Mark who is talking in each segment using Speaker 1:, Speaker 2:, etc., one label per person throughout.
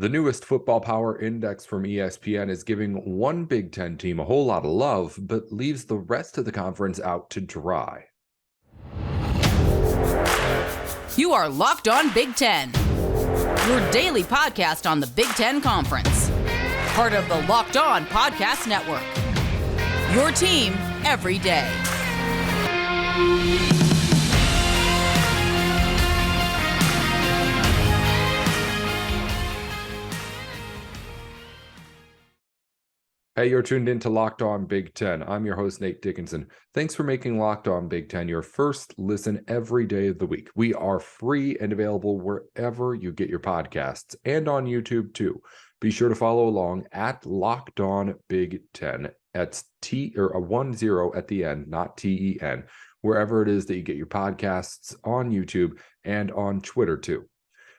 Speaker 1: The newest Football Power Index from ESPN is giving one Big Ten team a whole lot of love, but leaves the rest of the conference out to dry.
Speaker 2: You are Locked On Big Ten, your daily podcast on the Big Ten Conference. Part of the Locked On Podcast Network. Your team every day.
Speaker 1: Hey, you're tuned in to Locked On Big Ten. I'm your host, Nate Dickinson. Thanks for making Locked On Big Ten your first listen every day of the week. We are free and available wherever you get your podcasts and on YouTube too. Be sure to follow along at Locked On Big Ten. That's T or a 10 at the end, not TEN, wherever it is that you get your podcasts on YouTube and on Twitter too.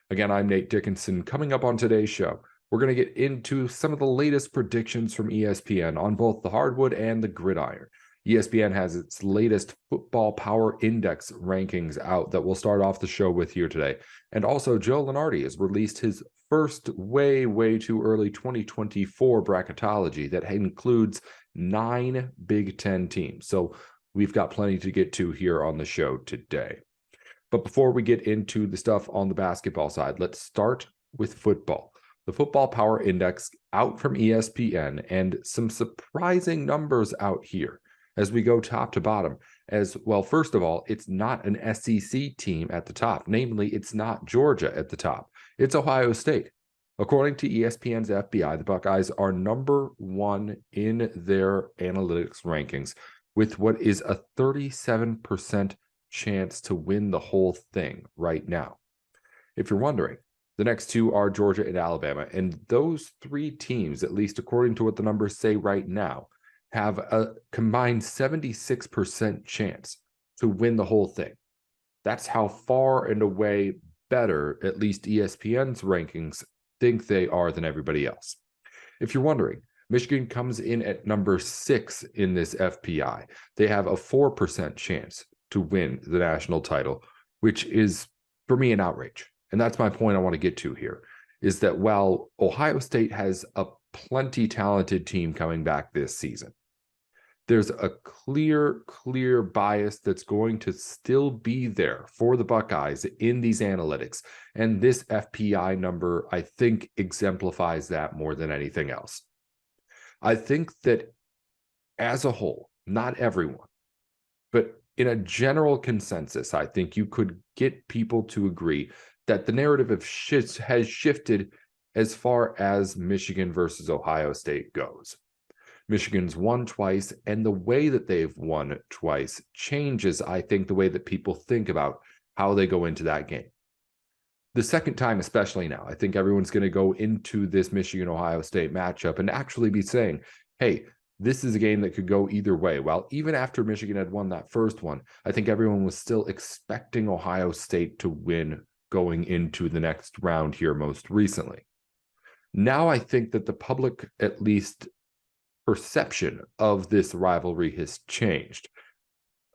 Speaker 1: Again, I'm Nate Dickinson. Coming up on today's show, we're going to get into some of the latest predictions from ESPN on both the hardwood and the gridiron. ESPN has its latest Football Power Index rankings out that we'll start off the show with here today. And also, Joe Lunardi has released his first way too early 2024 Bracketology that includes 9 Big Ten teams. So we've got plenty to get to here on the show today. But before we get into the stuff on the basketball side, let's start with football. The Football Power Index out from ESPN, and some surprising numbers out here as we go top to bottom. As well, first of all, it's not an SEC team at the top. Namely, it's not Georgia at the top. It's Ohio State. According to ESPN's FPI, the Buckeyes are number 1 in their analytics rankings with what is a 37% chance to win the whole thing right now. If you're wondering, the next two are Georgia and Alabama, and those 3 teams, at least according to what the numbers say right now, have a combined 76% chance to win the whole thing. That's how far and away better, at least ESPN's rankings, think they are than everybody else. If you're wondering, Michigan comes in at number 6 in this FPI. They have a 4% chance to win the national title, which is, for me, an outrage. And that's my point I want to get to here, is that while Ohio State has a plenty talented team coming back this season, there's a clear bias that's going to still be there for the Buckeyes in these analytics. And this FPI number, I think, exemplifies that more than anything else. I think that as a whole, not everyone, but in a general consensus, I think you could get people to agree that the narrative has shifted as far as Michigan versus Ohio State goes. Michigan's won twice, and the way that they've won twice changes, I think, the way that people think about how they go into that game. The second time, especially now, I think everyone's going to go into this Michigan-Ohio State matchup and actually be saying, hey, this is a game that could go either way. Well, even after Michigan had won that first one, I think everyone was still expecting Ohio State to win going into the next round here most recently. Now I think that the public, at least perception of this rivalry, has changed.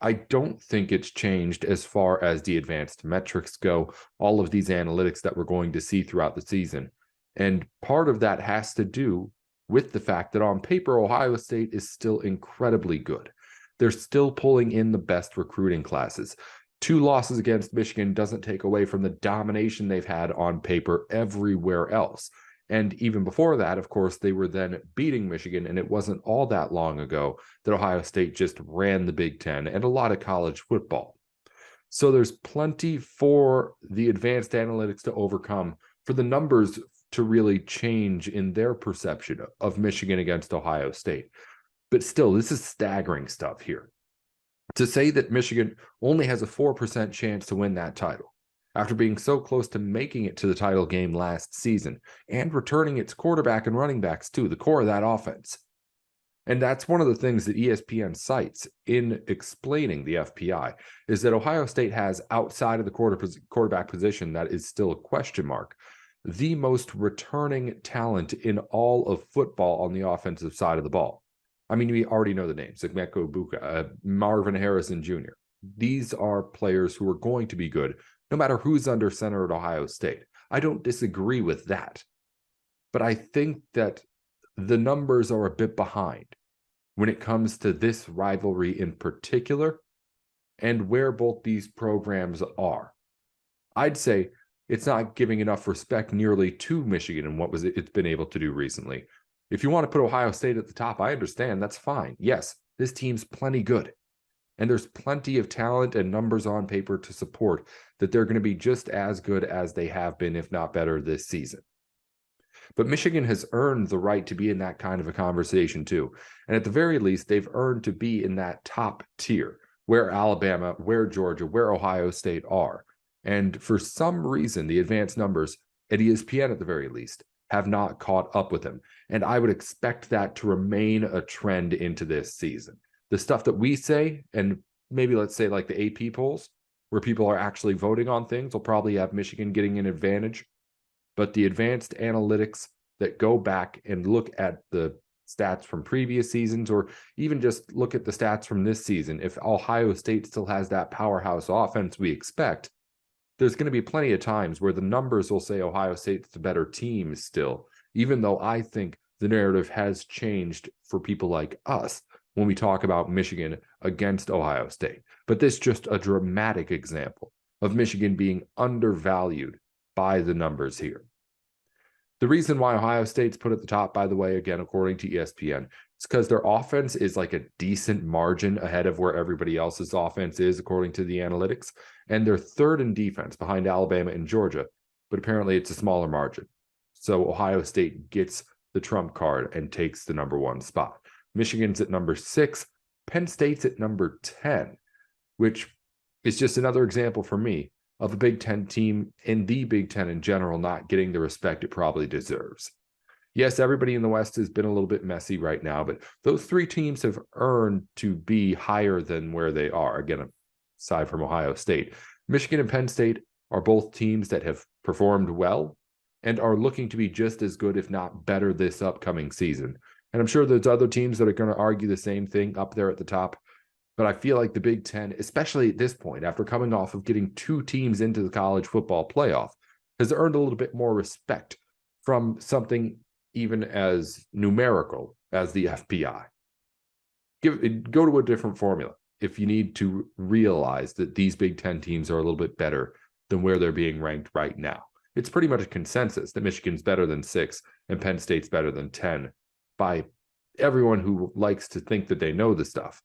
Speaker 1: I don't think it's changed as far as the advanced metrics go, all of these analytics that we're going to see throughout the season. And part of that has to do with the fact that on paper, Ohio State is still incredibly good. They're still pulling in the best recruiting classes. 2 losses against Michigan doesn't take away from the domination they've had on paper everywhere else. And even before that, of course, they were then beating Michigan, and it wasn't all that long ago that Ohio State just ran the Big Ten and a lot of college football. So there's plenty for the advanced analytics to overcome, for the numbers to really change in their perception of Michigan against Ohio State. But still, this is staggering stuff here. To say that Michigan only has a 4% chance to win that title after being so close to making it to the title game last season and returning its quarterback and running backs too, the core of that offense. And that's one of the things that ESPN cites in explaining the FPI, is that Ohio State has, outside of the quarterback position that is still a question mark, the most returning talent in all of football on the offensive side of the ball. I mean, we already know the names, Emeka Egbuka, Marvin Harrison Jr. These are players who are going to be good, no matter who's under center at Ohio State. I don't disagree with that. But I think that the numbers are a bit behind when it comes to this rivalry in particular and where both these programs are. I'd say it's not giving enough respect nearly to Michigan and what it's been able to do recently. If you want to put Ohio State at the top, I understand. That's fine. Yes, this team's plenty good. And there's plenty of talent and numbers on paper to support that they're going to be just as good as they have been, if not better, this season. But Michigan has earned the right to be in that kind of a conversation too. And at the very least, they've earned to be in that top tier where Alabama, where Georgia, where Ohio State are. And for some reason, the advanced numbers at ESPN at the very least have not caught up with them. And I would expect that to remain a trend into this season. The stuff that we say, and maybe let's say like the AP polls, where people are actually voting on things, will probably have Michigan getting an advantage. But the advanced analytics that go back and look at the stats from previous seasons, or even just look at the stats from this season, if Ohio State still has that powerhouse offense we expect, there's going to be plenty of times where the numbers will say Ohio State's the better team still, even though I think the narrative has changed for people like us when we talk about Michigan against Ohio State. But this is just a dramatic example of Michigan being undervalued by the numbers here. The reason why Ohio State's put at the top, by the way, again, according to ESPN, is because their offense is like a decent margin ahead of where everybody else's offense is, according to the analytics. And they're third in defense behind Alabama and Georgia, but apparently it's a smaller margin. So Ohio State gets the trump card and takes the number one spot. Michigan's at number 6, Penn State's at number 10, which is just another example for me of a Big Ten team in the Big Ten in general not getting the respect it probably deserves. Yes, everybody in the West has been a little bit messy right now, but those 3 teams have earned to be higher than where they are. Again, aside from Ohio State, Michigan and Penn State are both teams that have performed well and are looking to be just as good, if not better, this upcoming season. And I'm sure there's other teams that are going to argue the same thing up there at the top. But I feel like the Big Ten, especially at this point, after coming off of getting 2 teams into the college football playoff, has earned a little bit more respect from something even as numerical as the FPI. Go to a different formula if you need to realize that these Big Ten teams are a little bit better than where they're being ranked right now. It's pretty much a consensus that Michigan's better than 6 and Penn State's better than 10 by everyone who likes to think that they know the stuff.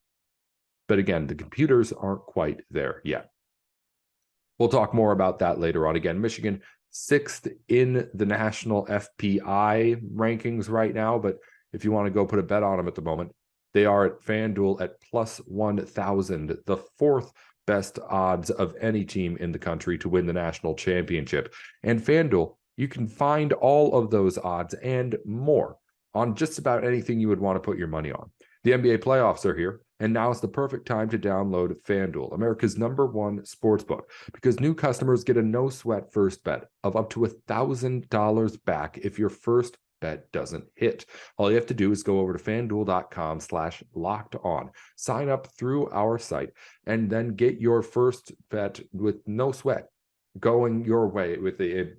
Speaker 1: But again, the computers aren't quite there yet. We'll talk more about that later on. Again, Michigan 6th in the national FPI rankings right now, but if you want to go put a bet on them at the moment, they are at FanDuel at plus 1,000, the 4th best odds of any team in the country to win the national championship. And FanDuel, you can find all of those odds and more on just about anything you would want to put your money on. The NBA playoffs are here, and now is the perfect time to download FanDuel, America's #1 sportsbook, because new customers get a no-sweat first bet of up to $1,000 back if your first bet doesn't hit. All you have to do is go over to FanDuel.com/lockedon, sign up through our site, and then get your first bet with no sweat going your way with a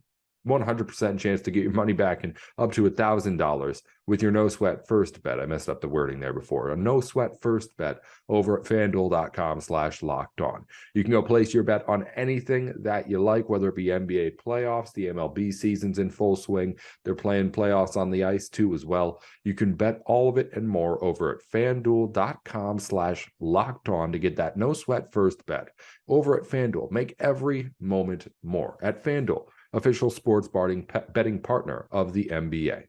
Speaker 1: 100% chance to get your money back and up to $1,000 with your no sweat first bet. I messed up the wording there before. A no sweat first bet over at FanDuel.com/lockedon. You can go place your bet on anything that you like, whether it be NBA playoffs, the MLB season's in full swing. They're playing playoffs on the ice too as well. You can bet all of it and more over at FanDuel.com/lockedon to get that no sweat first bet. Over at FanDuel, make every moment more. At FanDuel, official sports betting partner of the NBA.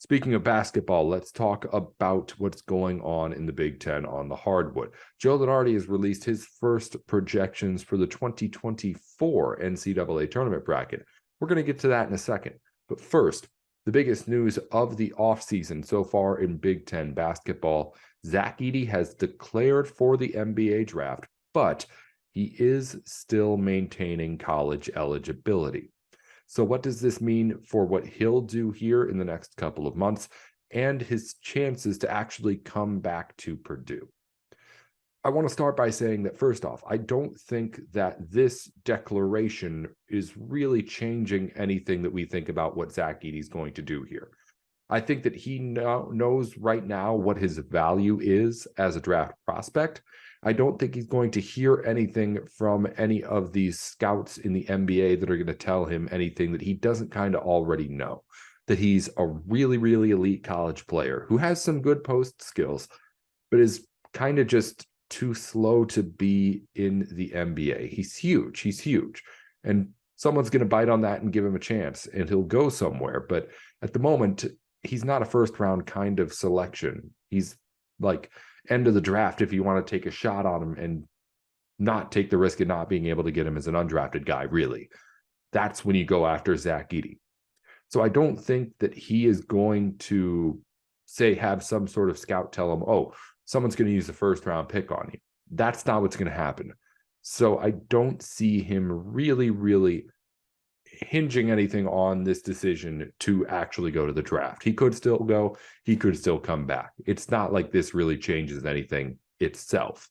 Speaker 1: Speaking of basketball, let's talk about what's going on in the Big Ten on the hardwood. Joe Lunardi has released his first projections for the 2024 NCAA tournament bracket. We're going to get to that in a second. But first, the biggest news of the offseason so far in Big Ten basketball, Zach Edey has declared for the NBA draft, but he is still maintaining college eligibility. So what does this mean for what he'll do here in the next couple of months and his chances to actually come back to Purdue? I want to start by saying that, first off, I don't think that this declaration is really changing anything that we think about what Zach Edey's going to do here. I think that he knows right now what his value is as a draft prospect. I don't think he's going to hear anything from any of these scouts in the NBA that are going to tell him anything that he doesn't kind of already know. That he's a really, really elite college player who has some good post skills, but is kind of just too slow to be in the NBA. He's huge. He's huge. And someone's going to bite on that and give him a chance, and he'll go somewhere. But at the moment, he's not a first round kind of selection. He's like end of the draft if you want to take a shot on him and not take the risk of not being able to get him as an undrafted guy, really. That's when you go after Zach Edey. So I don't think that he is going to have some sort of scout tell him, oh, someone's going to use the first round pick on you. That's not what's going to happen. So I don't see him really, really hinging anything on this decision to actually go to the draft. He could still go, he could still come back. It's not like this really changes anything itself.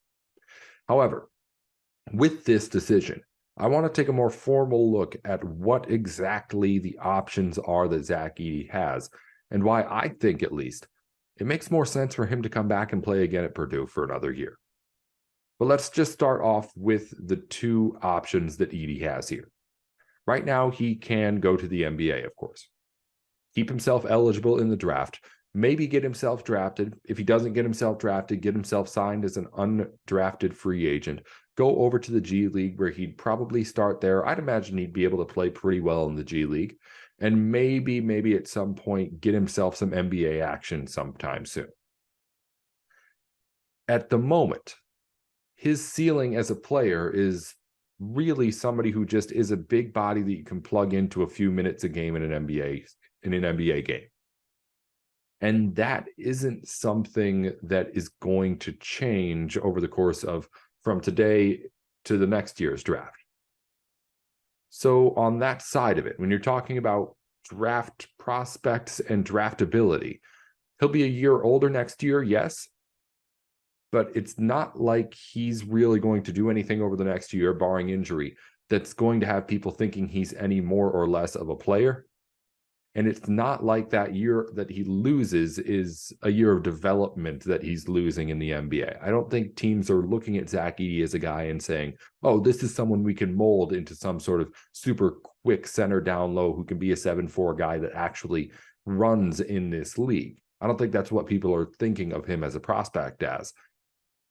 Speaker 1: However, with this decision, I want to take a more formal look at what exactly the options are that Zach Edey has, and why I think, at least, it makes more sense for him to come back and play again at Purdue for another year. But let's just start off with the two options that Edey has here. Right now, he can go to the NBA, of course. Keep himself eligible in the draft. Maybe get himself drafted. If he doesn't get himself drafted, get himself signed as an undrafted free agent. Go over to the G League, where he'd probably start there. I'd imagine he'd be able to play pretty well in the G League. And maybe at some point, get himself some NBA action sometime soon. At the moment, his ceiling as a player is really somebody who just is a big body that you can plug into a few minutes a game in an NBA game. And that isn't something that is going to change over the course of from today to the next year's draft. So on that side of it, when you're talking about draft prospects and draftability, he'll be a year older next year, yes. But it's not like he's really going to do anything over the next year, barring injury, that's going to have people thinking he's any more or less of a player. And it's not like that year that he loses is a year of development that he's losing in the NBA. I don't think teams are looking at Zach Edey as a guy and saying, oh, this is someone we can mold into some sort of super quick center down low who can be a 7'4" guy that actually runs in this league. I don't think that's what people are thinking of him as a prospect as.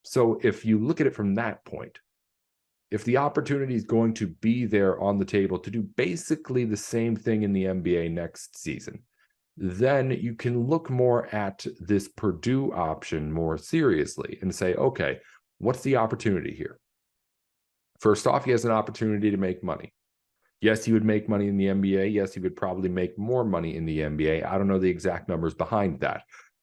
Speaker 1: So if you look at it from that point, if the opportunity is going to be there on the table to do basically the same thing in the NBA next season, then you can look more at this Purdue option more seriously and say, okay, what's the opportunity here? First off, he has an opportunity to make money. Yes, he would make money in the NBA. Yes, he would probably make more money in the NBA. I don't know the exact numbers behind that.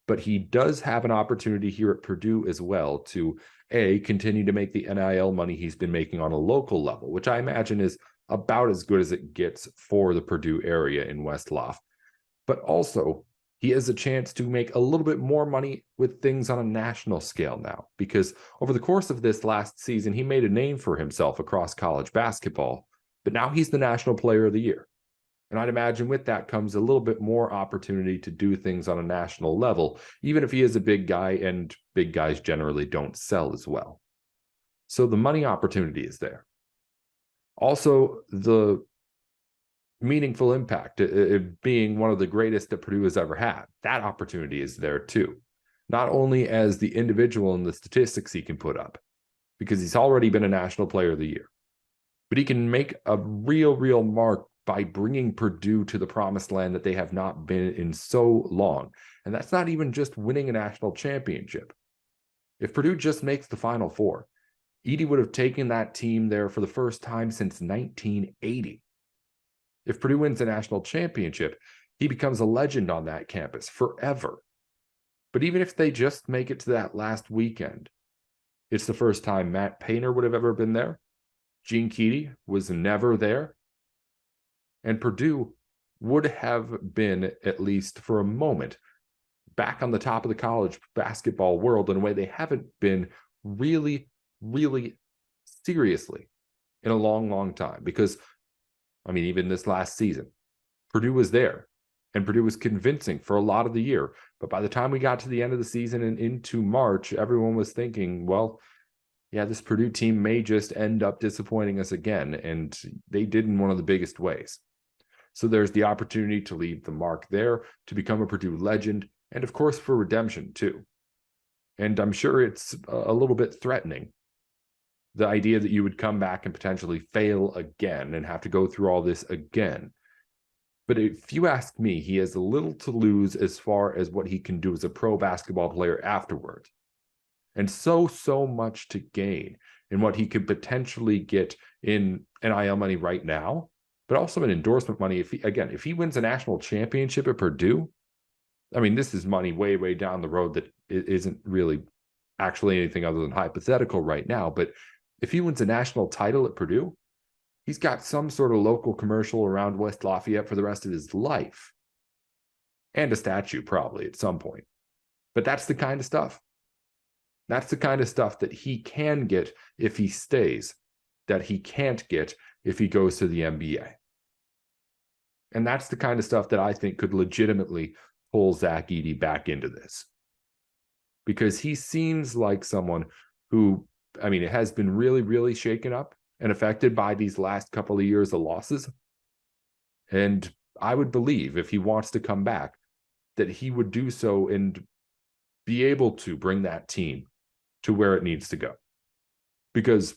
Speaker 1: But he does have an opportunity here at Purdue as well to, A, continue to make the NIL money he's been making on a local level, which I imagine is about as good as it gets for the Purdue area in West Lafayette. But also, he has a chance to make a little bit more money with things on a national scale now, because over the course of this last season, he made a name for himself across college basketball, but now he's the National Player of the Year. And I'd imagine with that comes a little bit more opportunity to do things on a national level, even if he is a big guy, and big guys generally don't sell as well. So the money opportunity is there. Also, the meaningful impact, it being one of the greatest that Purdue has ever had, that opportunity is there too. Not only as the individual and the statistics he can put up, because he's already been a National Player of the Year, but he can make a real mark by bringing Purdue to the promised land that they have not been in so long. And that's not even just winning a national championship. If Purdue just makes the Final Four, Edey would have taken that team there for the first time since 1980. If Purdue wins a national championship, he becomes a legend on that campus forever. But even if they just make it to that last weekend, it's the first time Matt Painter would have ever been there. Gene Keady was never there. And Purdue would have been, at least for a moment, back on the top of the college basketball world in a way they haven't been really, really seriously in a long, long time. Because, I mean, even this last season, Purdue was there and Purdue was convincing for a lot of the year. But by the time we got to the end of the season and into March, everyone was thinking, well, yeah, this Purdue team may just end up disappointing us again. And they did in one of the biggest ways. So there's the opportunity to leave the mark there, to become a Purdue legend, and of course for redemption too. And I'm sure it's a little bit threatening, the idea that you would come back and potentially fail again and have to go through all this again. But if you ask me, he has a little to lose as far as what he can do as a pro basketball player afterward. And so much to gain in what he could potentially get in NIL money right now, but also in endorsement money. If he wins a national championship at Purdue, I mean, this is money way down the road that isn't really actually anything other than hypothetical right now. But if he wins a national title at Purdue, he's got some sort of local commercial around West Lafayette for the rest of his life. And a statue probably at some point. But that's the kind of stuff. That's the kind of stuff that he can get if he stays, that he can't get if he goes to the NBA. And that's the kind of stuff that I think could legitimately pull Zach Edey back into this. Because he seems like someone who, I mean, it has been really shaken up and affected by these last couple of years of losses. And I would believe if he wants to come back, that he would do so and be able to bring that team to where it needs to go. Because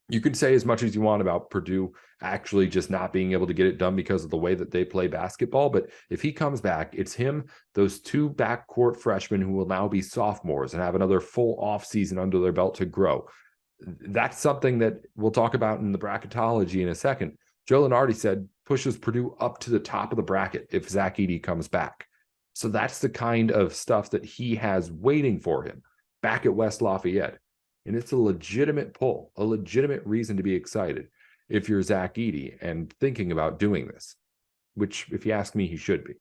Speaker 1: you can say as much as you want about Purdue actually just not being able to get it done because of the way that they play basketball. But if he comes back, it's him, those two backcourt freshmen who will now be sophomores and have another full offseason under their belt to grow. That's something that we'll talk about in the bracketology in a second. Joe Lunardi said pushes Purdue up to the top of the bracket if Zach Edey comes back. So that's the kind of stuff that he has waiting for him back at West Lafayette. And it's a legitimate pull, a legitimate reason to be excited if you're Zach Edey and thinking about doing this, which, if you ask me, he should be.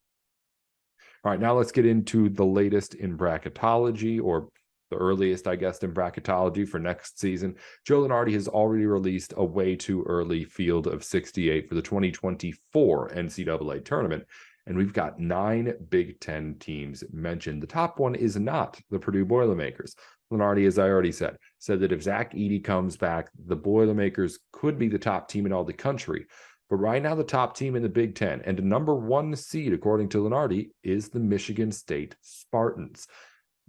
Speaker 1: All right, now let's get into the latest in bracketology, or the earliest, I guess, in bracketology for next season. Joe Lunardi has already released a way too early field of 68 for the 2024 NCAA tournament. And we've got 9 Big Ten teams mentioned. The top one is not the Purdue Boilermakers. Lunardi, as I already said that if Zach Edey comes back, the Boilermakers could be the top team in all the country. But right now, the top team in the Big Ten and the number 1 seed, according to Lunardi, is the Michigan State Spartans.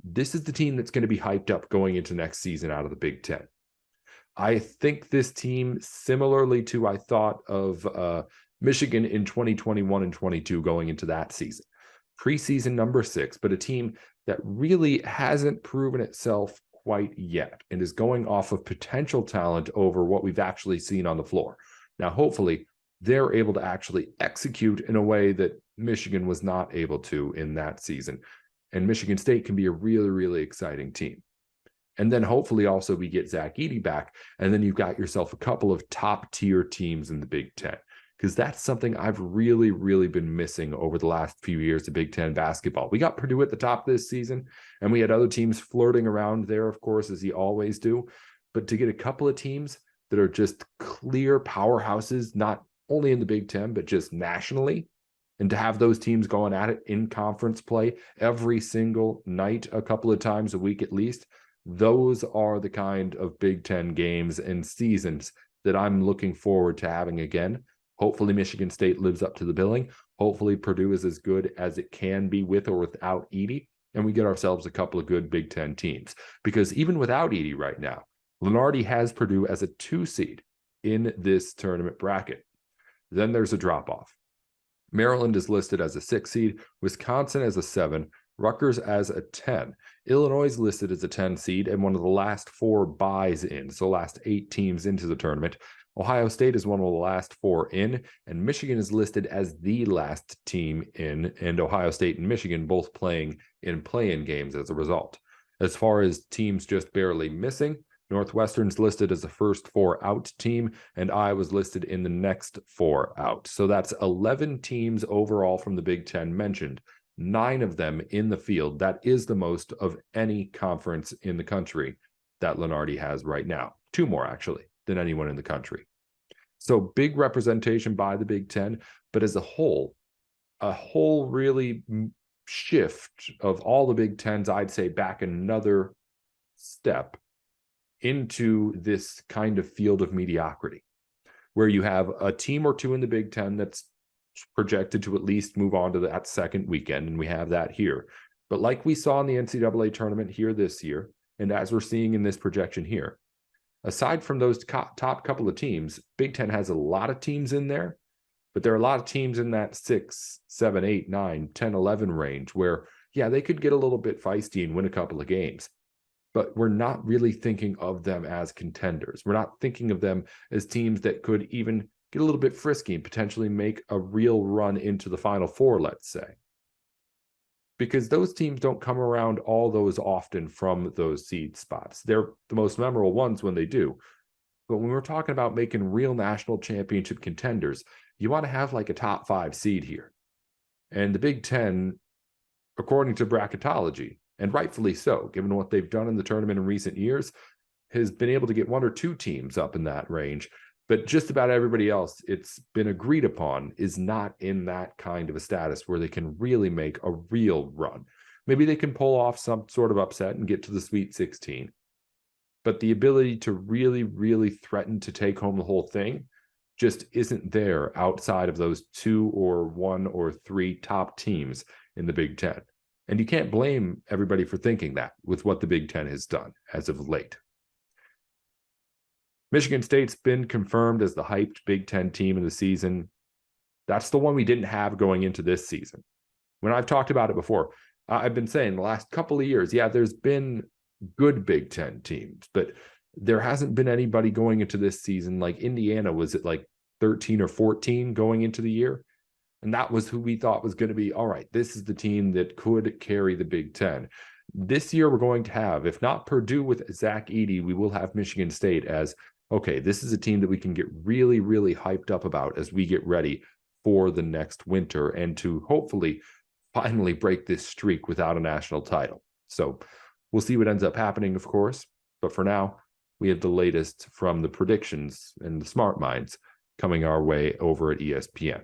Speaker 1: This is the team that's going to be hyped up going into next season out of the Big Ten. I think this team, similarly to I thought of Michigan in 2021 and 22 going into that season. Preseason number 6, but a team that really hasn't proven itself quite yet and is going off of potential talent over what we've actually seen on the floor. Now, hopefully, they're able to actually execute in a way that Michigan was not able to in that season. And Michigan State can be a really exciting team. And then hopefully also we get Zach Edey back, and then you've got yourself a couple of top-tier teams in the Big Ten. Because that's something I've really been missing over the last few years of Big Ten basketball. We got Purdue at the top this season, and we had other teams flirting around there, of course, as you always do. But to get a couple of teams that are just clear powerhouses, not only in the Big Ten, but just nationally, and to have those teams going at it in conference play every single night, a couple of times a week at least, those are the kind of Big Ten games and seasons that I'm looking forward to having again. Hopefully Michigan State lives up to the billing. Hopefully Purdue is as good as it can be with or without Edey, and we get ourselves a couple of good Big Ten teams. Because even without Edey right now, Lunardi has Purdue as a 2 seed in this tournament bracket. Then there's a drop-off. Maryland is listed as a 6 seed, Wisconsin as a 7, Rutgers as a 10. Illinois is listed as a 10 seed and one of the last 4 buys in, so last 8 teams into the tournament. Ohio State is one of the last 4 in, and Michigan is listed as the last team in, and Ohio State and Michigan both playing in play-in games as a result. As far as teams just barely missing, Northwestern's listed as the first 4 out team, and Iowa's listed in the next 4 out. So that's 11 teams overall from the Big Ten mentioned, 9 of them in the field. That is the most of any conference in the country that Lunardi has right now. 2 more, actually, than anyone in the country. So big representation by the Big Ten, but as a whole really shift of all the Big Tens, I'd say back another step into this kind of field of mediocrity, where you have a team or two in the Big Ten that's projected to at least move on to that second weekend, and we have that here. But like we saw in the NCAA tournament here this year, and as we're seeing in this projection here, aside from those top couple of teams, Big Ten has a lot of teams in there, but there are a lot of teams in that 6, 7, 8, 9, 10, 11 range where, yeah, they could get a little bit feisty and win a couple of games. But we're not really thinking of them as contenders. We're not thinking of them as teams that could even get a little bit frisky and potentially make a real run into the Final Four, let's say. Because those teams don't come around all those often from those seed spots. They're the most memorable ones when they do. But when we're talking about making real national championship contenders, you want to have like a top 5 seed here. And the Big Ten, according to Bracketology, and rightfully so, given what they've done in the tournament in recent years, has been able to get 1 or 2 teams up in that range. But just about everybody else, it's been agreed upon, is not in that kind of a status where they can really make a real run. Maybe they can pull off some sort of upset and get to the Sweet 16. But the ability to really, really threaten to take home the whole thing just isn't there outside of those 2 or 1 or 3 top teams in the Big Ten. And you can't blame everybody for thinking that with what the Big Ten has done as of late. Michigan State's been confirmed as the hyped Big Ten team of the season. That's the one we didn't have going into this season. When I've talked about it before, I've been saying the last couple of years, yeah, there's been good Big Ten teams, but there hasn't been anybody going into this season like Indiana was at like 13 or 14 going into the year. And that was who we thought was going to be, all right, this is the team that could carry the Big Ten. This year we're going to have, if not Purdue with Zach Edey, we will have Michigan State as, okay, this is a team that we can get really, really hyped up about as we get ready for the next winter and to hopefully finally break this streak without a national title. So we'll see what ends up happening, of course. But for now, we have the latest from the predictions and the smart minds coming our way over at ESPN.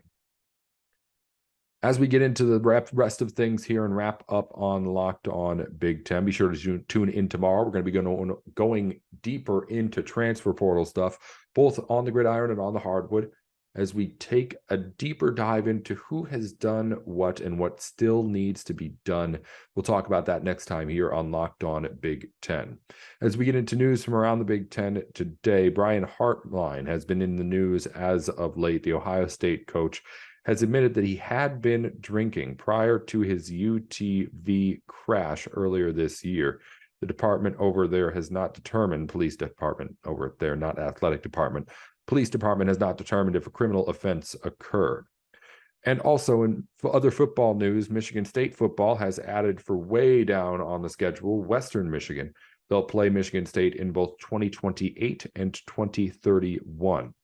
Speaker 1: As we get into the rest of things here and wrap up on Locked On Big Ten, be sure to tune in tomorrow. We're going to be going deeper into transfer portal stuff, both on the gridiron and on the hardwood, as we take a deeper dive into who has done what and what still needs to be done. We'll talk about that next time here on Locked On Big Ten. As we get into news from around the Big Ten today, Brian Hartline has been in the news as of late. The Ohio State coach has admitted that he had been drinking prior to his UTV crash earlier this year. The department over there has not determined, police department over there, not athletic department, police department has not determined if a criminal offense occurred. And also in other football news, Michigan State football has added for way down on the schedule, Western Michigan. They'll play Michigan State in both 2028 and 2031.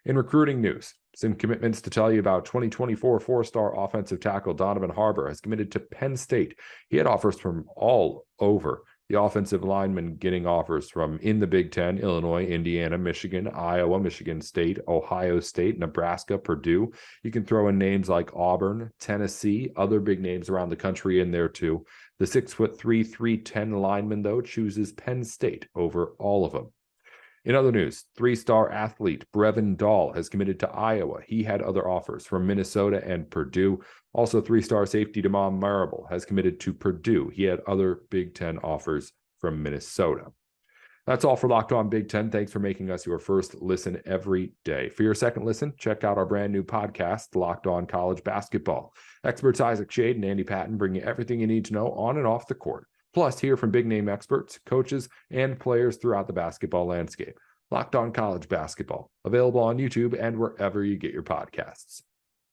Speaker 1: In recruiting news, some commitments to tell you about. 2024 four-star offensive tackle Donovan Harbor has committed to Penn State. He had offers from all over. The offensive lineman getting offers from in the Big Ten, Illinois, Indiana, Michigan, Iowa, Michigan State, Ohio State, Nebraska, Purdue. You can throw in names like Auburn, Tennessee, other big names around the country in there too. The 6'3", 310 lineman, though, chooses Penn State over all of them. In other news, 3-star athlete Brevin Dahl has committed to Iowa. He had other offers from Minnesota and Purdue. Also, 3-star safety Damon Marable has committed to Purdue. He had other Big Ten offers from Minnesota. That's all for Locked On Big Ten. Thanks for making us your first listen every day. For your second listen, check out our brand new podcast, Locked On College Basketball. Experts Isaac Shade and Andy Patton bring you everything you need to know on and off the court. Plus, hear from big-name experts, coaches, and players throughout the basketball landscape. Locked On College Basketball, available on YouTube and wherever you get your podcasts.